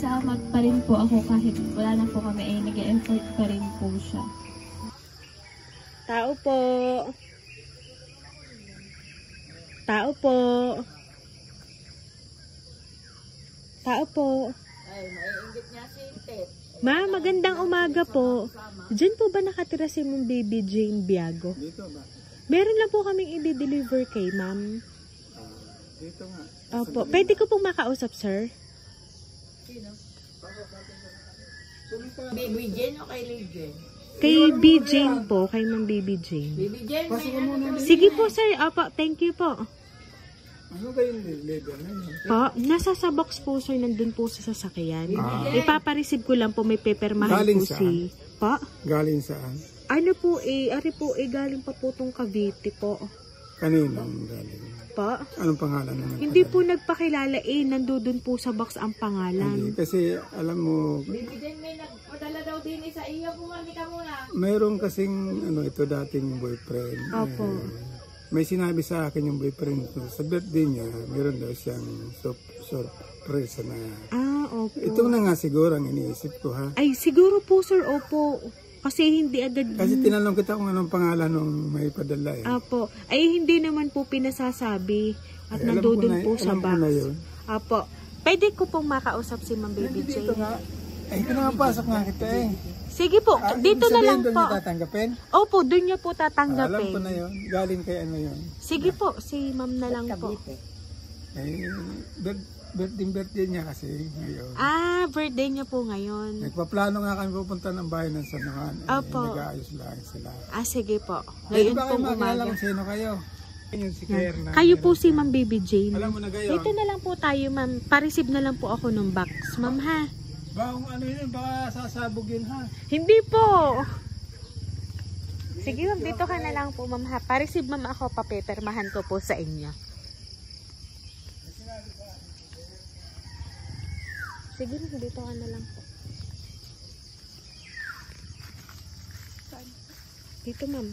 nagsasama pa rin po ako kahit wala na po kami ay nag-e-effort pa rin po siya. Tao po. Tao po. Tao po. Ay, maiinggit niya si Ted. Ma, magandang umaga po. Diyan po ba nakatira si mong baby Jane Biago? Dito ba? Meron lang po kaming i-deliver kay ma'am. Dito nga. Opo. Pwede ko pong makausap, sir? Sino? Baby Jane o kay Lil Jane? Kay B. Jane po. Kay ma'am baby Jane. Baby Jane, may ano? Sige po, sir. Opo. Thank you po. Ano ba yung leather na yun? Po, nasa sa box po, sir. Nandun po sa sasakyan. Ipapareceive ko lang po. May pepermahan Galing po saan? si... Po? Galing saan? Ano po ari po galing pa po tong Cavite po. Kaninang galing? Po? Anong pangalan na Hindi po nagpakilala nandoon po sa box ang Hindi, pangalan. kasi alam mo, Baby Jane, may nagpadala daw din sa iyo. Bumalik ka muna. mayroong kasing ito dating boyfriend. Opo. May sinabi sa akin yung boyfriend ko, sa birthday niya, meron daw siyang surprise na. Opo. Ito na nga siguro ang iniisip ko, ha? Ay, siguro po, sir, opo. Kasi hindi agad... Kasi tinanong kita kung anong pangalan nung may padala eh. Opo. Ay, hindi naman po pinasasabi. At Ay, nandoon po sa alam ko box. na yun. Opo. Pwede ko pong makausap si Ma'am Baby Dito Jane. nga. Ay, pinapasok nga kita eh. Sige po, dito na lang doon po. niya tatanggapin? Opo, doon niya po Alam tatanggapin. ko na yun. Galing kay ano yun. Sige po, si Ma'am na lang po. Eh, birthday niya kasi ngayon. Birthday niya po ngayon. Nagpaplano nga kami pupunta ng bahay ng San Juan. Opo. Nag-aayos lang sila. Sige po. Ngayon Ngayon ba kayo pong makilala umaga. kung sino kayo? Yun si Claire na. Kayo po si Ma'am Baby Jane. Alam mo na gayon. Dito na lang po tayo, ma'am. Pa-receive na lang po ako ng box, ma'am, ha? Baka ano yun, baka sasabog yun ha. Hindi po. Sige, ma'am, dito ka na lang po, ma'am, ha? Pa-receive, ma'am, ako. Papepermahan ko po sa inyo. Sige, ma'am, dito ka na lang po. Dito, ma'am.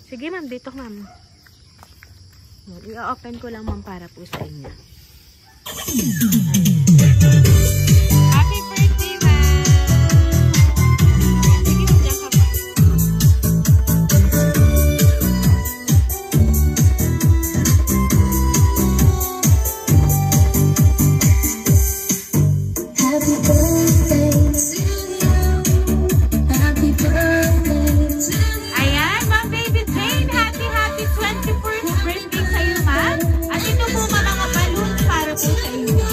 Sige, ma'am, dito, ma'am. I-open ko lang, ma'am, para po sa inyo. Happy birthday, ma'am! Sige, ma'am, dyan ka pa. Happy birthday to you. Happy birthday to you. Ayan, Ma'am Baby Jane, happy 21st birthday sa'yo, ma'am. At ito po mga balloons para po sa inyo.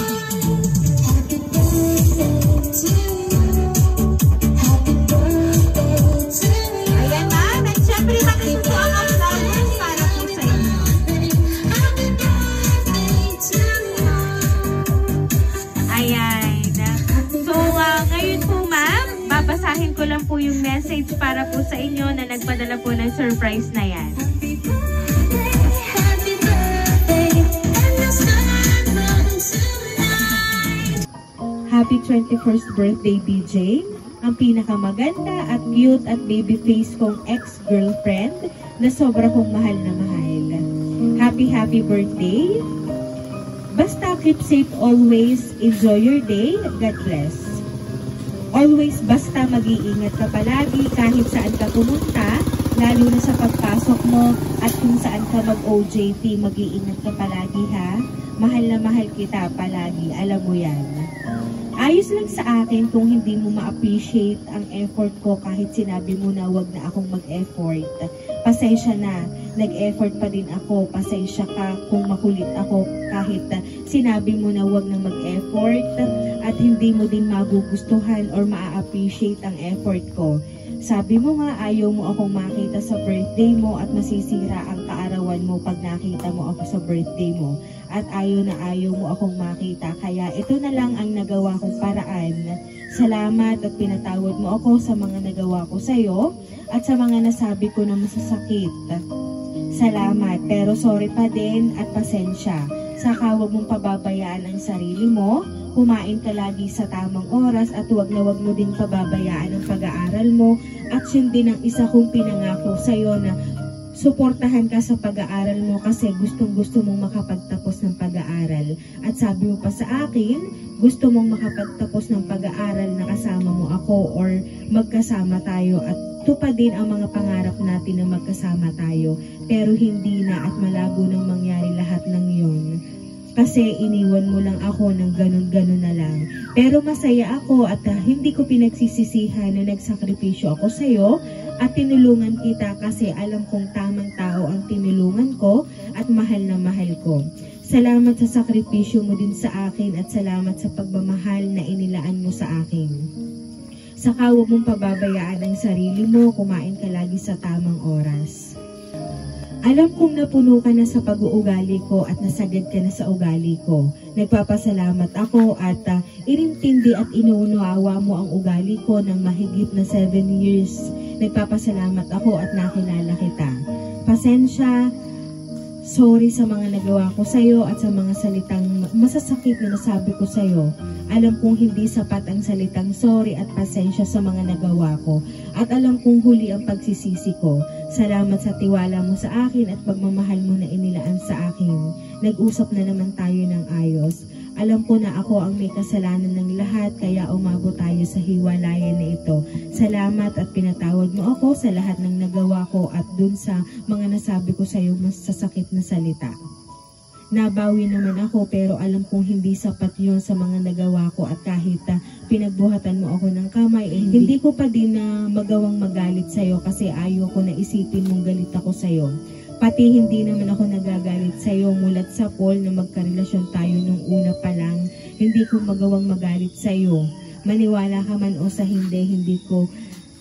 Happy birthday to you. Happy birthday to you. Ayan, ma'am. At syempre, makikita ang mga flowers para po sa inyo. Happy birthday to you. Ayan. So, ngayon po, ma'am, babasahin ko lang po yung message para po sa inyo na nagpadala po ng surprise na yan. Happy birthday, and the sun comes tonight. Happy 21st birthday, BJ. Ang pinakamaganda at cute at baby face kong ex-girlfriend na sobra kong mahal na mahal. Happy birthday. Basta keep safe always. Enjoy your day. God bless. Always basta mag-iingat ka palagi kahit saan ka pumunta, lalo na sa pagpasok mo at kung saan ka mag-OJT, mag-iingat ka palagi, ha? Mahal na mahal kita palagi, alam mo yan. Ayos lang sa akin kung hindi mo ma-appreciate ang effort ko kahit sinabi mo na wag na akong mag-effort. Pasensya na, nag-effort pa din ako. Pasensya ka kung makulit ako kahit sinabi mo na wag na mag-effort at hindi mo din magugustuhan or ma-appreciate ang effort ko. Sabi mo nga ayaw mo akong makita sa birthday mo at masisira ang kaarawan mo pag nakita mo ako sa birthday mo. At ayaw na ayaw mo akong makita. Kaya ito na lang ang nagawa kong paraan. Salamat at pinatawad mo ako sa mga nagawa ko sa'yo at sa mga nasabi ko na masasakit. Salamat, pero sorry pa din at pasensya. Saka huwag mong pababayaan ang sarili mo. Kumain ka lagi sa tamang oras at huwag na huwag mo din pababayaan ang pag-aaral mo. At yun din ang isa kong pinangako sa'yo na suportahan ka sa pag-aaral mo kasi gustong-gusto mong makapagtapos ng pag-aaral. At sabi mo pa sa akin, gusto mong makapagtapos ng pag-aaral na kasama mo ako or magkasama tayo at tupadin ang mga pangarap natin na magkasama tayo. Pero hindi na at malabo nang mangyari lahat ng yun. Kasi iniwan mo lang ako ng ganun-ganun na lang. Pero masaya ako at hindi ko pinagsisisihan na nagsakripisyo ako sa'yo at tinulungan kita kasi alam kong tamang tao ang tinulungan ko at mahal na mahal ko. Salamat sa sakripisyo mo din sa akin at salamat sa pagmamahal na inilaan mo sa akin. Saka huwag mong pababayaan ang sarili mo, kumain ka lagi sa tamang oras. Alam kong napuno ka na sa pag-uugali ko at nasagad ka na sa ugali ko. Nagpapasalamat ako at inintindi at inuunawa mo ang ugali ko ng mahigit na 7 years. Nagpapasalamat ako at nakilala kita. Pasensya, sorry sa mga nagawa ko sa'yo at sa mga salitang masasakit na nasabi ko sa'yo. Alam kong hindi sapat ang salitang sorry at pasensya sa mga nagawa ko. At alam kong huli ang pagsisisi ko. Salamat sa tiwala mo sa akin at pagmamahal mo na inilaan sa akin. Nag-usap na naman tayo ng ayos. Alam ko na ako ang may kasalanan ng lahat kaya umabot tayo sa hiwalayan na ito. Salamat at pinatawad mo ako sa lahat ng nagawa ko at dun sa mga nasabi ko sa iyo masasakit na salita. Nabawi naman ako pero alam kong hindi sapat yun sa mga nagawa ko at kahit pinagbuhatan mo ako ng kamay, hindi ko pa din magawang magalit sa'yo kasi ayaw ko na isipin mong galit ako sa'yo. Pati hindi naman ako nagagalit sa'yo mulat sa Paul na magkarelasyon tayo nung una pa lang. Hindi ko magawang magalit sa'yo. Maniwala ka man o sa hindi ko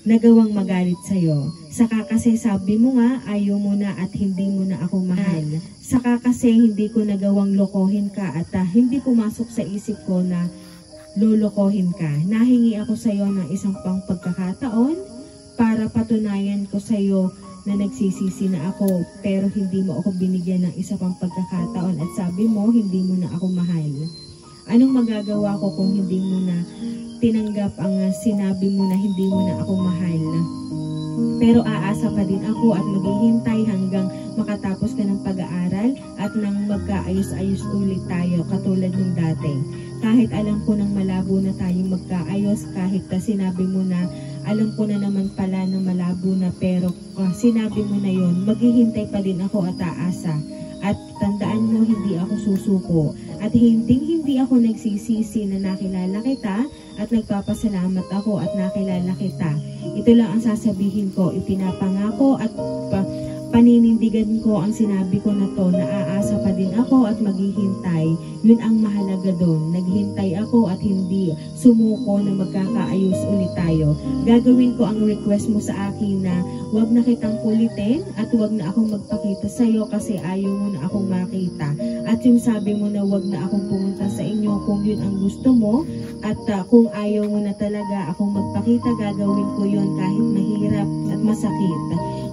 nagawang magalit sa'yo. Saka kasi sabi mo nga, ayaw mo na at hindi mo na ako mahal. Saka kasi hindi ko nagawang lokohin ka at hindi pumasok sa isip ko na lolokohin ka. Nahingi ako sa'yo ng isang pang pagkakataon para patunayan ko sa'yo na nagsisisi na ako pero hindi mo ako binigyan ng isa pang pagkakataon at sabi mo hindi mo na ako mahal. Anong magagawa ko kung hindi mo na tinanggap ang sinabi mo na hindi mo na ako mahal? Pero aasa pa din ako at maghihintay hanggang makatapos ka ng pag-aaral at nang magkaayos-ayos ulit tayo katulad ng dati. Kahit alam ko nang malabo na tayong magkaayos, kahit sinabi mo na alam ko na naman pala na malabo na pero sinabi mo na yon, maghihintay pa din ako at aasa. At tandaan mo, hindi ako susuko. At hindi ako nagsisisi na nakilala kita at nagpapasalamat ako at nakilala kita. Ito lang ang sasabihin ko, ipinapangako at paninindigan ko ang sinabi ko na to na aasa pa din ako at maghihintay. Yun ang mahalaga doon. Naghintay ako at hindi sumuko na magkakaayos ulit tayo. Gagawin ko ang request mo sa akin na huwag na kitang kulitin at huwag na akong magpakita sa iyo kasi ayaw mo na akong makita. At yung sabi mo na huwag na akong pumunta sa inyo kung yun ang gusto mo at kung ayaw mo na talaga akong magpakita, gagawin ko yun kahit mahirap at masakit.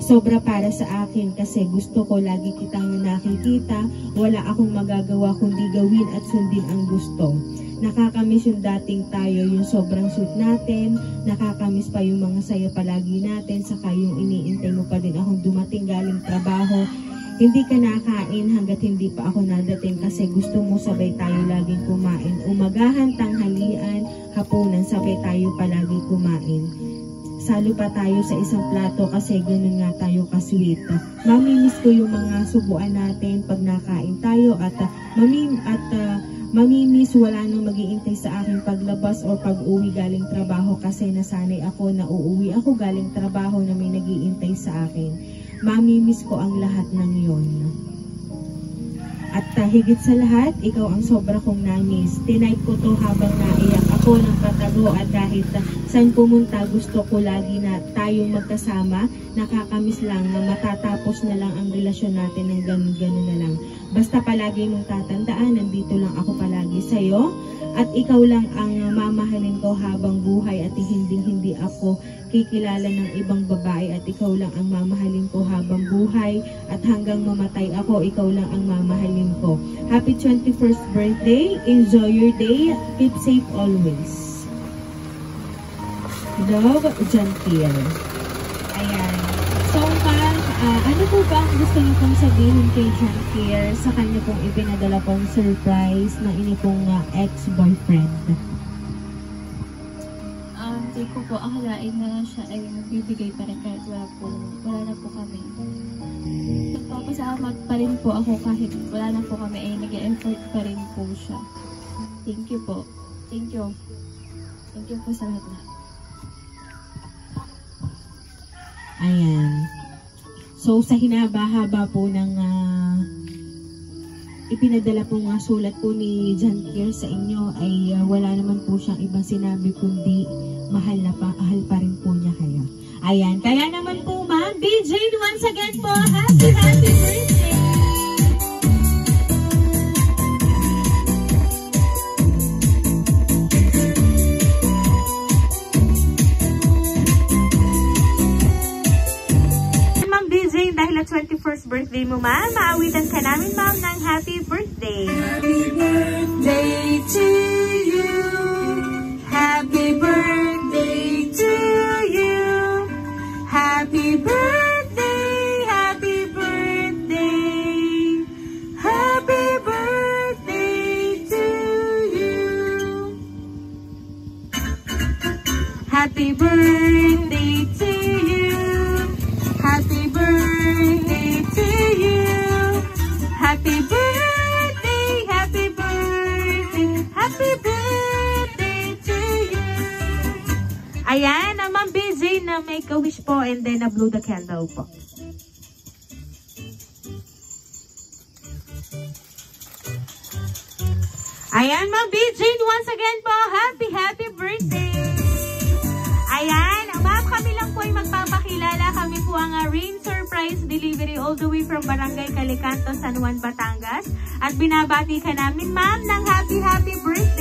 Sobra para sa akin kasi gusto ko lagi kitang nakikita, wala akong magagawa kundi gawin at sundin ang gusto. Nakakamiss yung dating tayo, yung sobrang sweet natin, nakakamiss pa yung mga saya palagi natin, saka yung iniintay mo pa din akong dumating galing trabaho. Hindi ka nakain hanggat hindi pa ako nadating kasi gusto mo sabay tayo laging kumain. Umagahan, tanghalian, hapunan, sabay tayo palagi kumain. Salo pa tayo sa isang plato kasi ganun nga tayo ka-sweet. Mamimiss ko yung mga subuan natin pag nakain tayo at mamimiss wala nang mag-iintay sa aking paglabas o pag-uwi galing trabaho kasi nasanay ako na uuwi ako galing trabaho na may nag-iintay sa akin. Mamimiss ko ang lahat ng yon. At higit sa lahat, ikaw ang sobra kong namiss. Tinipe ko to habang naiyak ako ng patago at kahit saan pumunta gusto ko lagi na tayong magkasama. Nakakamiss lang na matatapos na lang ang relasyon natin ng ganun-ganun na lang. Basta palagi mong tatandaan, nandito lang ako palagi sa'yo. At ikaw lang ang mamahalin ko habang buhay at hindi ako kikilala ng ibang babae at ikaw lang ang mamahalin ko habang buhay at hanggang mamatay ako, ikaw lang ang mamahalin ko. Happy 21st birthday. Enjoy your day. Keep safe always. Love, John Pierre. Ayan. So far, Ano po ba ang gusto niyo pong sabihin kay John Kier sa kanya pong ipinadala pong surprise na ini pong ex-boyfriend? Hindi ko po akalain na siya ay magbibigay pa rin kahit wala na po kami. Nagpapasalamat pa rin po ako kahit wala na po kami ay nag-e-effort pa rin po siya. Thank you po. Thank you. Thank you po sa lahat na. Ayan. So, sa hinaba-haba po ng ipinadala pong sulat po ni John Kier sa inyo ay wala naman po siyang ibang sinabi kundi mahal pa rin po niya kayo. Ayan. Kaya naman po, Ma'am BJ, once again po, happy birthday! Dahil at 21st birthday mo, ma'am, maawitan ka namin, ma'am, ng happy birthday. Happy birthday to you. Happy birthday to you. Happy birthday, happy birthday. Happy birthday to you. Happy birthday to you. Happy birthday to you. Happy birthday, happy birthday to you. Ayan, ang Ma'am BJ na make a wish po and then blow the candle po. Ayan, Ma'am BJ, once again po, happy birthday. Ayan, ma'am, kami lang po ay magpapakilala. Kami po ang Rain Surprise Delivery all the way from Barangay Calicanto, San Juan, Batangas. At binabati ka namin, ma'am, ng happy birthday.